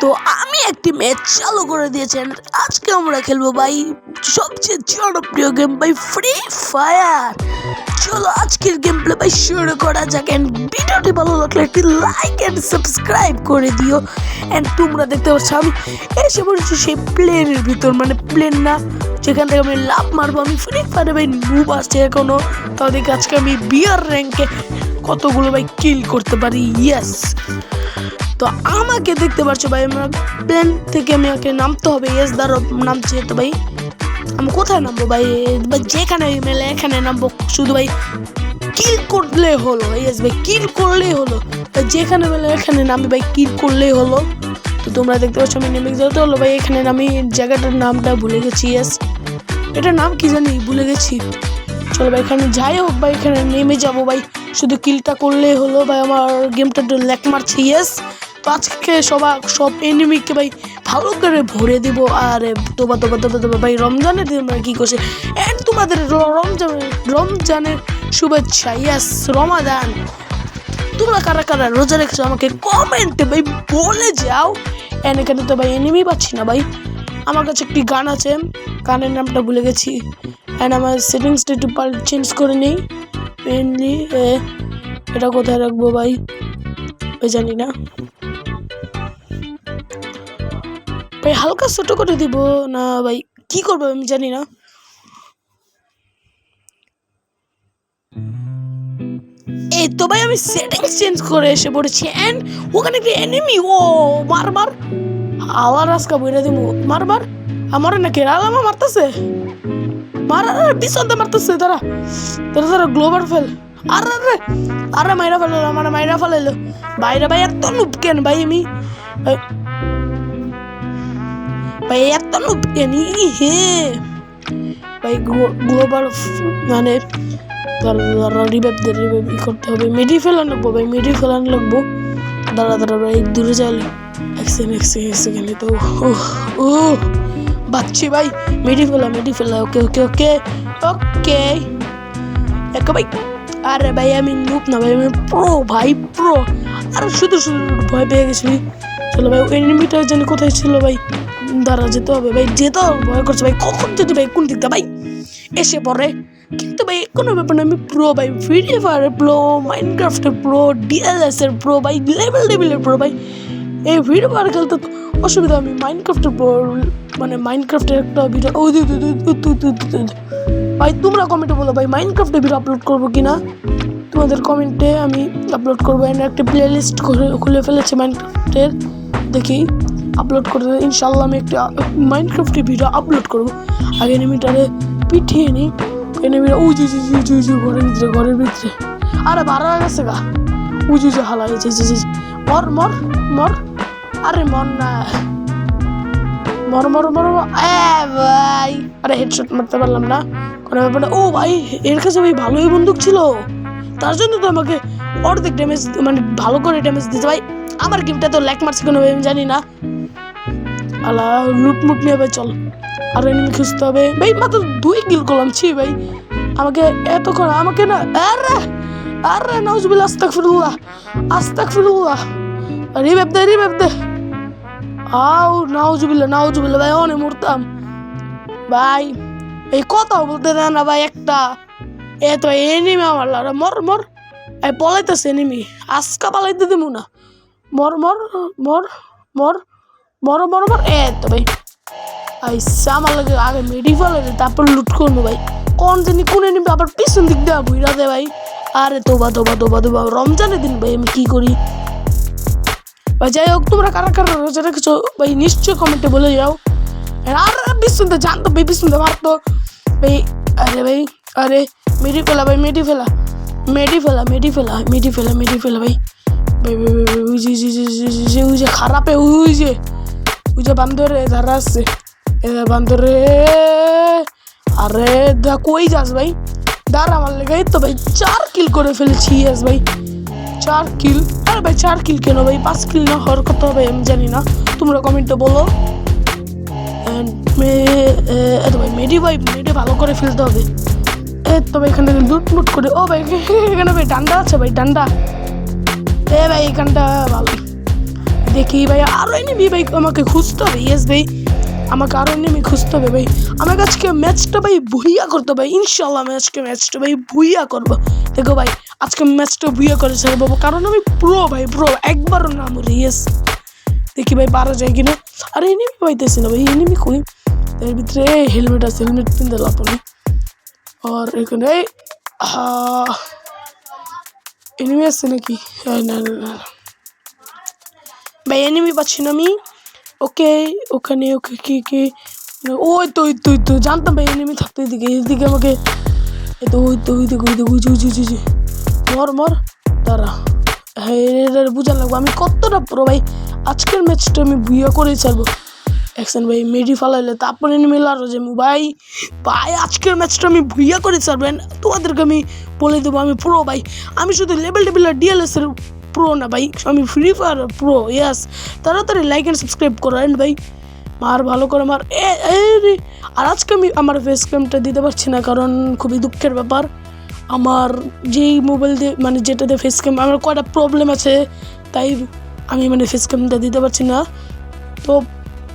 তো আমি একটি ম্যাচ চালু করে দিয়েছেন। আজকে আমরা খেলবো ভাই সবচেয়ে জনপ্রিয় গেম ভাই ফ্রি ফায়ার। চলো আজকের গেম প্লে ভাই শুরু করা যাক। এন্ড ভিডিওটি ভালো লাগলে একটি লাইক এন্ড সাবস্ক্রাইব করে দিও। এন্ড তোমরা দেখতে পাচ্ছ আমি এসে পড়েছি সেই প্লেনের ভিতর, মানে প্লেন না যেখান থেকে আমি লাভ মারবো। আমি ফ্রি ফায়ারে ভাই নুব আসছে এখনো, তাও দেখি আজকে আমি বিয়ার র্যাঙ্কে কতগুলো ভাই কিল করতে পারি। ইয়েস, তো আমাকে দেখতে পাচ্ছ ভাই আমার প্লেন থেকে আমাকে নামতে হবে। ইয়েস দাঁড়ো নামছে। তো ভাই আমি কোথায় নামবো ভাই? যেখানে মেলে এখানে নামবো, শুধু ভাই কিল করলে হলো। ইয়েস ভাই কিল করলেই হলো, যেখানে মেলে এখানে নামি ভাই কিল করলেই হলো। তো তোমরা দেখতে পাচ্ছ আমি নেমে যেতে হলো ভাই। এখানে আমি জায়গাটার নামটা ভুলে গেছি। ইয়েস এটার নাম কি জানি ভুলে গেছি। চলো ভাই এখানে যাই হোক ভাই, এখানে নেমে যাবো ভাই, শুধু কিলটা করলেই হলো ভাই। আমার গেমটা একটু ল্যাক মারছে। ইয়েস, তো আজকে সব এনিমিকে ভাই ভালো করে ভরে দিব। আর তোবা ভাই রমজানের দিন আমরা কি করছে এন্ড তোমাদের রমজানের শুভেচ্ছা। ইয়েস রমাদান, তোমরা কারা কারা রোজা রেখেছো আমাকে কমেন্টে ভাই বলে যাও। এন্ড এখানে তো ভাই এনিমি পাচ্ছি না ভাই। আমার কাছে একটি গান আছে, গানের নামটা ভুলে গেছি। অ্যান্ড আমার সেটিংসটা একটু চেঞ্জ করে নিই। মেনলি এটা কোথায় রাখবো ভাই জানি না ভাই, হালকা ছোট করে দিব না ভাই, কি করবো আমি জানি না। এই তো ভাই আমি সেটিংস চেঞ্জ করে এসে পড়েছি। এন্ড ওখানে একটা এনিমি, ও মার আওয়ার আজকা বইরা দিব। মার আমার নাকি আলামা মারতেছে, পিছনতে মারতেছে। তারা গ্লোবাল ফেল। আরে মাইরা ফেলালো, মানে মাইরা ফেলাইলো বাইরে ভাই। এত নুব কেন ভাই আমি ভাই এত নুব কেন? হে ভাই গ্লোবাল মানে রিভাইভ করতে হবে। মেডি ফেলানো লাগবো ভাই, মেডি ফেলানো লাগবো। দাঁড়া ভাই দূরে যাইলে এক সেকেন্ড তো ও বাচ্চি ভাই। মেডি ফেলা ওকে একে ভাই। আরে ভাই আমি নুব না ভাই, আমি প্রো ভাই, প্রো। আর শুধু ভয় পেয়ে গেছি। চলো ভাই এনিমিটা জানি কোথায় ছিল ভাই। দাঁড়া যেতে হবে ভাই, যেতে ভয় করছে ভাই। কখন যেতে ভাই, কোন দিকটা ভাই এসে পড়ে। কিন্তু ভাই কোনো ব্যাপার না, আমি প্রো ভাই, ফ্রি ফায়ারের প্রো, মাইনক্রাফটের প্রো, ডিএলএস এর প্রো ভাই, লেভেলের প্রো ভাই। এই ফ্রি ফায়ার খেলতে অসুবিধা, আমি মাইনক্রাফটের প্রো, মানে মাইনক্রাফটের একটা ভিডিও ভাই। তোমরা কমেন্টে বলো ভাই মাইনক্রাফটে ভিডিও আপলোড করবো কিনা। তোমাদের কমেন্টে আমি আপলোড করবো। এন্ড একটা প্লে লিস্ট খুলে ফেলেছে মাইনক্রাফটের, দেখি আপলোড করে ইনশাল্লাহ আমি একটা মাইনক্রাফটের ভিডিও আপলোড করবো। আগে এনিমিটারে পিঠিয়ে নিই। এনিমিটা ঘরের ভিতরে আরে বাড়া গেছে গা। হালা মর আরে মর না, মর ভাই। আরে হেডশট মারতে পারলাম না, কোনো ব্যাপার না। ও ভাই এর কাছে ভাই ভালোই বন্দুক ছিল, তার জন্য তো আমাকে অর্ধেক ড্যামেজ, মানে ভালো করে ড্যামেজ দিতে ভাই। আমার গেমটা তো ল্যাক মারছে কেন ভাই আমি জানি না। আলা লুটমুট নিয়ে ভাই চল, আর এনিমি খুঁজতে হবে ভাই। মাত্র 2 কিল করলাম। ছি ভাই আমাকে এত করে আমাকে না। আরে নাউজুবিল্লাহ আস্তাগফিরুল্লাহ রিভাইভ দে। আউ নাউজুবিল্লাহ ভাই, অনেক মরতাম ভাই। এই কথাও বলতে দেয় না ভাই একটা। এত এনিমি আমার লারা। মর এই পলাইতেছে এনিমি, আজকা পালাইতে দেবো না। মর এত ভাই আইসা আমার লাগে। আগে মেডি ফেলে তারপর লুট করবো ভাই। কোন জানি কোন এনিমি আবার পিছন দিক দেওয়া বুঝা দে ভাই। আরে তোবা রমজানের দিন ভাই আমি কি করি ভাই। যাই হোক তোমরা কারা কারা রোজা রেখেছো ভাই নিশ্চয় কমেন্টে বলে যাও। আর পিছনতে জানতো ভাই, পিছনতে মারতো ভাই। আরে ভাই আরে মেডি ফেলা ভাই, মেডি ফেলা ভাই। ওই যে খারাপে ওই যে বান্দরে ধারা আসছে, বান্দরে। আরে দা কই যাস ভাই? দাঁড়া আমার লেগে তো ভাই 4 কিল করে ফেলেছি। ইয়েস ভাই 4 কিল। আরে ভাই 4 কিল কেন ভাই, 5 কিল না হওয়ার কথা হবে আমি জানি না, তোমরা কমেন্টে বলো। ভাই মেডি ভালো করে ফেলতে হবে। তো ভাই এখান থেকে লুটমুট করে। ও ভাই এখানে ভাই ডান্ডা আছে ভাই, ডান্ডা। ভাই এখানটা ভালো। দেখি ভাই আরো এনিমি ভাই আমাকে খুঁজতে হবে। ইয়েস ভাই আমাকে আরো এনিমি খুঁজতে হবে ভাই। আমাকে আজকে ম্যাচটা ভাই ভুইয়া করতে হবে ইনশাল্লাহ। আমি আজকে ম্যাচটা ভাই ভুইয়া করবো। দেখো ভাই আজকে ম্যাচটা ভুইয়া করে ছাড়বো কারণ আমি প্রো ভাই প্রো একবারও না মরি। ইয়েস দেখি ভাই পারা যায় কিনা। আরে এনিমি পাইতেছি না ভাই এনিমি কই। এর ভিতরে হেলমেট আছে হেলমেট কিনতে লাভ নেই। আর এখানে এনিমি আছে নাকি? না না না ভাই এনিমি পাচ্ছি না আমি। ওকে ওখানে ওকে কি কি ওই তো ওই তো ওই তো জানতাম ভাই এনিমি থাকতো এইদিকে আমাকে এই তো ওই তো ওই দিকে ওই দিকে ওই মর মর তারা। হ্যাঁ এটা বুঝা লাগবো আমি কতটা প্রো ভাই। আজকের ম্যাচটা আমি ভুইয়া করেই ছাড়বো। অ্যাকশন ভাই মেডি ফালাইলে তারপরে এনিমি লারো যে ভাই ভাই আজকের ম্যাচটা আমি ভুইয়া করে ছাড়বেন। তোমাদেরকে আমি বলে দেবো আমি প্রো ভাই। আমি শুধু লেভেল টেবিল ডিএলএস এর প্রো না ভাই আমি ফ্রি ফায়ার প্রো। ইয়াস তাড়াতাড়ি লাইক অ্যান্ড সাবস্ক্রাইব করেন ভাই। মার ভালো করে মার রে। আর আজকে আমি আমার ফেস ক্যামটা দিতে পারছি না কারণ খুবই দুঃখের ব্যাপার। আমার যেই মোবাইল দিয়ে মানে যেটাতে ফেস ক্যাম আমার কয়টা প্রবলেম আছে তাই আমি মানে ফেস ক্যামটা দিতে পারছি না। তো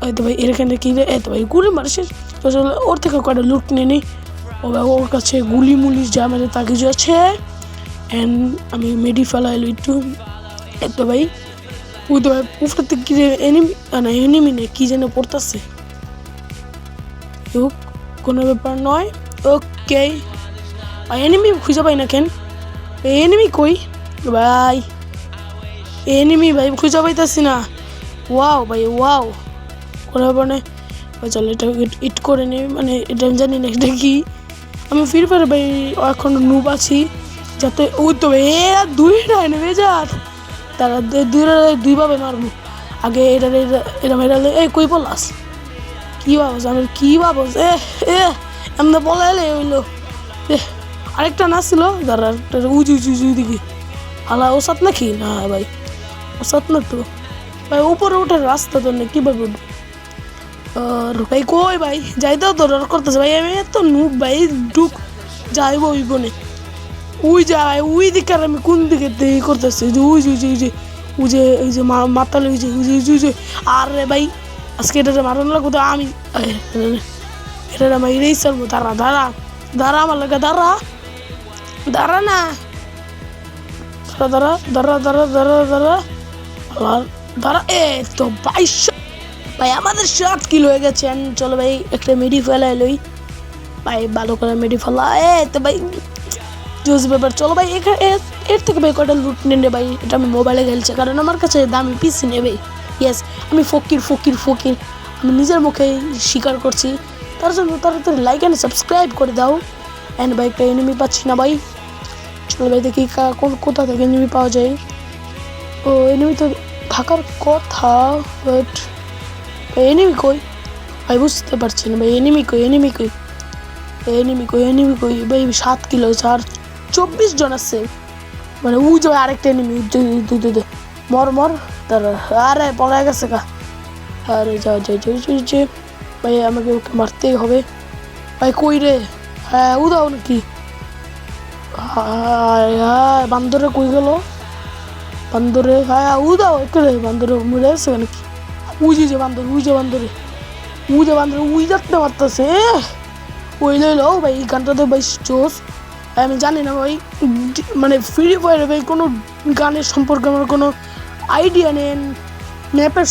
এই তো ভাই এখানে কি রে? এই তো ভাই গুলি মারছে তো ওর থেকে কয়টা লুট নিয়ে নিই। ও ভাই ওর কাছে গুলি মুলি যা মানে তা কিছু আছে। অ্যান্ড আমি মেডি ফেলাইলো একটু। এই তো ভাই ওই তো ভাই উপর থেকে কি এনিমি না এনিমি নেই কি যেন পড়তেছে। কোনো ব্যাপার নয়। ওকে এনিমি খুঁজে পাই না কেন? এনিমি কই ভাই? এনিমি ভাই খুঁজে পাইতেছি না। ওয়াও ভাই ওয়াও কোনো ব্যাপার নয় ভাই। চল এটা ইট করে নিই মানে এটা আমি জানি না এটা কি। আমি ফ্রি ফায়ার ভাই এখন নুব আছি যাতে ওই তো এ দুইটা নেবে যার তারা দুইভাবে মারবো। আগে এটা এটা মেরালে এই কই পলাস কি ভাবস আমি কি ভাবস এমনি বলা এলে হইলো আরেকটা নাচছিল যারা উঁচু উঁচু উঁচু দিকে হালা ওসাত নাকি না ভাই ওসাত না তো ভাই উপরে ওঠার রাস্তা তো না কীভাবে উঠবো। আর ভাই কই ভাই যাইতেও তো ডর করতেছে ভাই আমি এত নুব ভাই ঢুক যাইব ওই বনে ওই যায় ওই দিকে আর আমি কোন দিকে করতেছি যে ওই যে ওই যে ওই যে মাতালে ওই যে ওই যে আর রে ভাই আজকে এটা মারানো লাগবো তো আমি এটা আমার এটাই চলবো। দাঁড়া দাঁড়া দাঁড়া আমার লাগে দাঁড়া দাঁড়া না দাঁড়া দাঁড়া দাঁড়া দাঁড়া দাঁড়া দাঁড়া দাঁড়া তো 22 ভাই আমাদের 7 কিলো হয়ে গেছে। চলো ভাই একটা মেডি ফেলাই লই ভাই ভালো করে মেডি ফেলা তো ভাই জোস ব্যাপার। চলো ভাই এর থেকে ভাই কয়টা লুট নেন ভাই। এটা আমি মোবাইলে খেলছি কারণ আমার কাছে দামি পিসি নেবে। ইয়েস আমি ফকির ফকির ফকির আমি নিজের মুখে স্বীকার করছি। তার জন্য তাড়াতাড়ি লাইক অ্যান্ড সাবস্ক্রাইব করে দাও। অ্যান্ড ভাই একটা এনিমি পাচ্ছি না ভাই। চলো ভাই দেখি কোথা থেকে এনিমি পাওয়া যায়। ও এনিমি তো থাকার কথা বাট এনিমি কই ভাই বুঝতে পারছি না ভাই। এনিমি কই এনিমি কই এনিমি কই এনিমি কই ভাই 7 কিলো আর 24 জন আছে মানে ও যে আরেকটা এনিমি মর মর তার আরে পড়ায় গেছে কা। আরে যা যা ভাই আমাকে ওকে মারতেই হবে ভাই। কই রে? হ্যাঁ উদাও নাকি বান্দরে কই গেল বান্দরে? হ্যাঁ উদাও একে বান্দরে মরে গেছে নাকি? উই যে বান্দর উই যে বান্দরে উই যাতে মারতেছে ওই লইলো ভাই। এই গানটা তো ভাই চোস আমি জানি না ভাই মানে ফ্রি ফায়ারে ভাই কোনো গানের সম্পর্কে আমার কোনো আইডিয়া নেই। ম্যাপের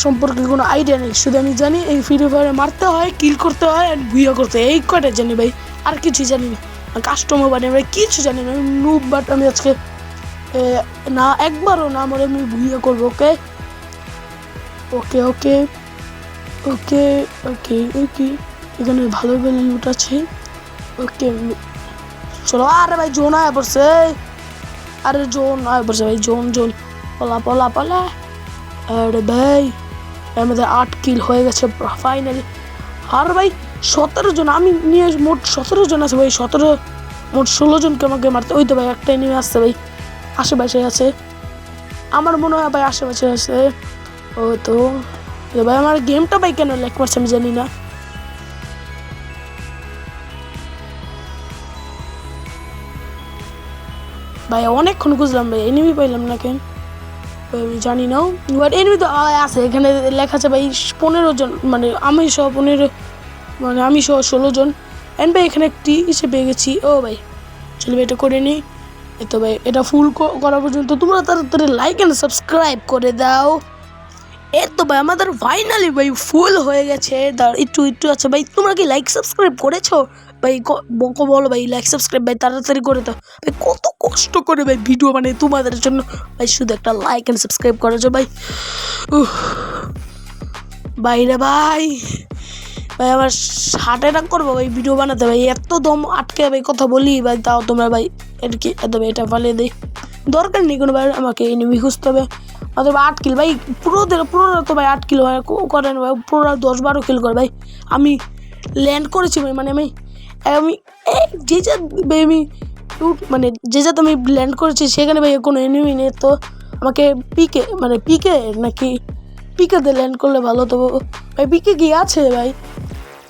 সম্পর্কে কোনো আইডিয়া নেই। শুধু আমি জানি এই ফ্রি ফায়ারে মারতে হয় কিল করতে হয় আর ভুইয়া করতে হয় এই কয়টা জানি ভাই। আর কিছুই জানি না কাস্টমার বানি ভাই কিছু জানি না আমি নুব। বাট আমি আজকে না একবারও না মরে আমি ভুইয়া করবো। ওকে ওকে ওকে ওকে ওকে ওকে এখানে ভালো ভালো লুট আছে। ওকে চলো আরে ভাই জোন আয় পড়ছে। আরে জোন আয় পড়ছে ভাই জোন পলা পলা পলা। আরে ভাই আমাদের 8 কিল হয়ে গেছে ফাইনালি। আর ভাই 17 জন আমি নিয়ে মোট 17 জন আছে ভাই। মোট 16 জনকে আমাকে মারতে। ওই তো ভাই একটা এনিমি আসছে ভাই আশেপাশে আছে আমার মনে হয় ভাই আশেপাশে আছে। ও তো ভাই আমার গেমটা ভাই কেন ল্যাগ মারছে আমি জানি না। ভাই অনেকক্ষণ খুঁজলাম ভাই এনিমি পাইলাম না কেন। আমি জানি না, বাট এনিমি তো আছে এখানে লেখা আছে ভাই 15 জন, মানে আমি সহ 15, মানে আমি সহ 16 জন। অ্যান্ড ভাই এখানে একটি এসে পেয়ে গেছি। ও ভাই চলো এটা করে নিই। তো ভাই এটা ফুল করা পর্যন্ত তোমরা তাড়াতাড়ি লাইক অ্যান্ড সাবস্ক্রাইব করে দাও। তো ভাই আমাদের ফাইনালি ভাই ফুল হয়ে গেছে, একটু একটু আছে ভাই। তোমরা কি লাইক সাবস্ক্রাইব করেছো ভাই? বলো ভাই লাইক সাবস্ক্রাইব ভাই তাড়াতাড়ি করে দাও ভাই। কত কষ্ট করে ভাই ভিডিও মানে তোমাদের জন্য ভাই, শুধু একটা লাইক অ্যান্ড সাবস্ক্রাইব করেছো ভাই। বাইরে ভাই ভাই আমার হার্ট অ্যাটাক করবো ভাই ভিডিও বানাতে ভাই, এত দম আটকে ভাই কথা বলি ভাই। তাও তোমরা ভাই এটা কি এত ভাই এটা ফালিয়ে দিই, দরকার নেই কোনো ভাই। আমাকে এনিমি খুঁজতে হবে। অথবা 8 কিল ভাই, পুরো তো ভাই 8 কিলো ভাই করেন ভাই, পুরো 10-12 কিল করে ভাই। আমি ল্যান্ড করেছি ভাই, মানে আমি যে যা ভাই আমি মানে যে যাতে আমি ল্যান্ড করেছি সেখানে ভাই কোনো এনিমি নেই। তো আমাকে পিকে নাকি পিকেতে ল্যান্ড করলে ভালো। তো ভাই পিকে কি আছে ভাই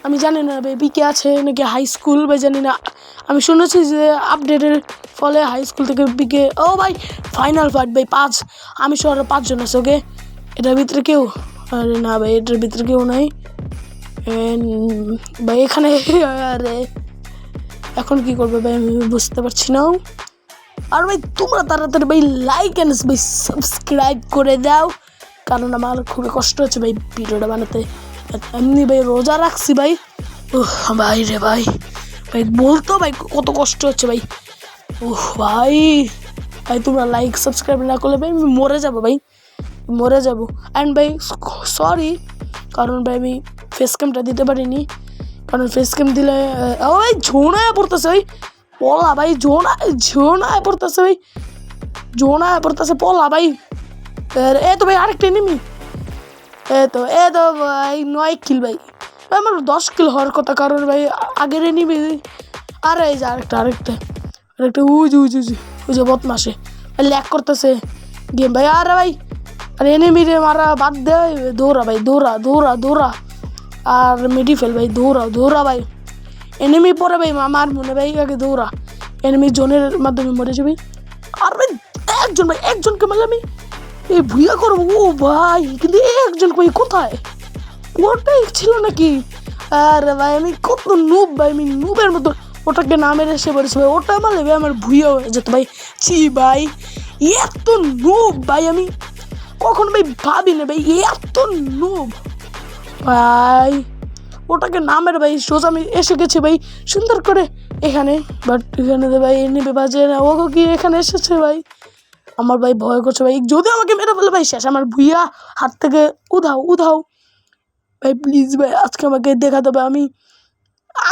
আমি জানি না ভাই, পিকে আছে নাকি হাই স্কুল ভাই জানি না। আমি শুনেছি যে আপডেটের ফলে হাই স্কুল থেকে পিকে। ও ভাই ফাইনাল ফাইট ভাই 5, আমি সহ 5 জন আছে। ওকে এটার ভিতরে কেউ, আরে না ভাই এটার ভিতরে কেউ নাই ভাই এখানে। আরে এখন কি করবে ভাই আমি বুঝতে পারছি না। আর ভাই তোমরা তাড়াতাড়ি ভাই লাইক অ্যান্ড ভাই সাবস্ক্রাইব করে দাও, কারণ আমার খুবই কষ্ট হচ্ছে ভাই ভিডিওটা বানাতে। এমনি ভাই রোজা রাখছি ভাই। ভাই রে ভাই ভাই বলতো ভাই কত কষ্ট হচ্ছে ভাই। ভাই ভাই তোমরা লাইক সাবস্ক্রাইব না করলে ভাই আমি মরে যাবো ভাই, মরে যাবো। অ্যান্ড ভাই সরি, কারণ ভাই আমি ফেস ক্যামটা দিতে পারিনি, কারণ ফেস ক্যাম দিলে ও ভাই ঝোনায় পড়তেছে ভাই পলা ভাই, ঝোনায় পড়তেছে ভাই, ঝোনায় পড়তেছে পলা ভাই। তো ভাই আরেকটা এনিমি। তো ভাই 9 কিল ভাই, আমার 10 কিল হওয়ার কথা, কারণ ভাই আগের এনিমি। আরে এই যে আরেকটা উজ বদমাসে ল্যাক করতেছে গেম ভাই। আরে ভাই আর এনিমি রে মারা বাদ দে, দৌড়া ভাই দৌড়া আর মেডিফেল ভাই দৌড়া ভাই। এনিমি পরে ভাই আমার মনে ভাই আগে দৌড়া, এনিমি জোনের মাধ্যমে মরে যাবে। আর ভাই একজনকে মারলে আমি এই ভুইয়া করবো। ও ভাই কিন্তু একজন ভাই কোথায়, ওটাই ছিল নাকি? আরে ভাই আমি কত নুব ভাই, আমি নুবের মতো ওটাকে না মেরে এসে পড়েছি ভাই। ওটা মারলে ভাই আমার ভুইয়া হয়ে যেত ভাই। ছি ভাই এত নুব ভাই, আমি কখন ভাই ভাবি না ভাই এত নুব ভাই। ওটাকে না মেরে ভাই সোজা আমি এসে গেছি ভাই সুন্দর করে এখানে, বাট এখানে ভাই নেবে বাজে না। ও কি এখানে এসেছে ভাই, আমার ভাই ভয় করছে ভাই, যদি আমাকে মেরে ফেলে ভাই শেষ, আমার ভুইয়া হাত থেকে উধাও ভাই। প্লিজ ভাই আজকে আমাকে দেখাতে হবে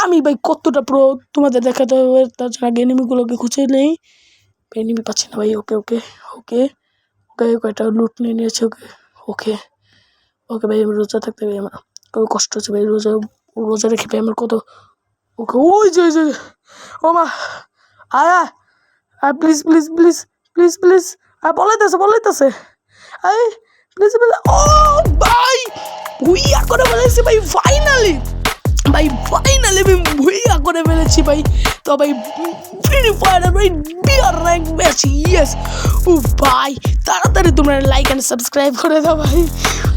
আমি ভাই কতটা প্রো তোমাদের দেখাতে হবে। তার জন্য আগে এনিমিগুলোকে খুঁজে নেই, এনিমি পাচ্ছি না ভাই। ওকে একটা লুট নিয়ে নিয়েছে। ওকে ভাই আমি রোজা থাকতে ভাই আমার খুব কষ্ট হচ্ছে ভাই, রোজা রেখে ভাই আমার কত। ওকে ওই যে ও মা আয়া প্লিজ বলাইতেছে প্লিজ ও ভাই ভুইয়া করে ফেলেছি ভাই। ফাইনালি আমি ভুইয়া করে ফেলেছি ভাই। তো ভাই ফ্রি ফায়ার ভাই বিয়ার র্যাঙ্ক ম্যাচ, ইয়েস। ভাই তাড়াতাড়ি তোমরা লাইক অ্যান্ড সাবস্ক্রাইব করে দাও ভাই।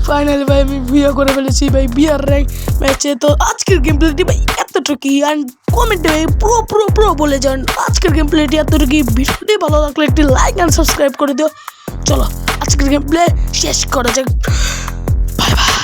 ফাইনালি ভাই আমি ভুইয়া করে ফেলেছি ভাই বিয়ার র্যাঙ্ক ম্যাচে। তো আজকের গেম প্লেটি ভাই এতটুকুই, অ্যান্ড কমেন্টে ভাই প্রো বলে যান আজকের গেম প্লেটি এতটুকুই। ভিডিওটি ভালো লাগলে একটি লাইক অ্যান্ড সাবস্ক্রাইব করে দিও। চলো আজকের গেম প্লে শেষ করা যাক, বাই।